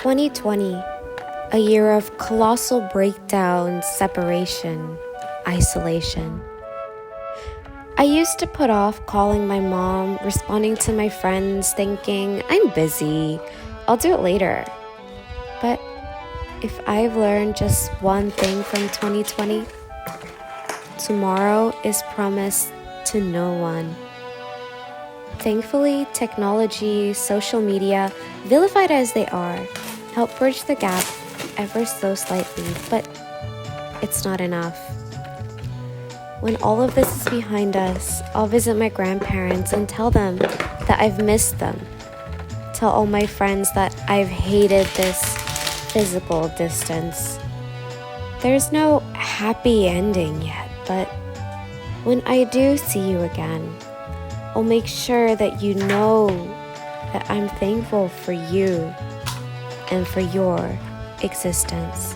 2020, a year of colossal breakdown, separation, isolation. I used to put off calling my mom, responding to my friends, thinking, I'm busy, I'll do it later. But if I've learned just one thing from 2020, tomorrow is promised to no one. Thankfully, technology, social media, vilified as they are, help bridge the gap ever so slightly, but it's not enough. When all of this is behind us, I'll visit my grandparents and tell them that I've missed them. Tell all my friends that I've hated this physical distance. There's no happy ending yet, but when I do see you again, I'll make sure that you know that I'm thankful for you and for your existence.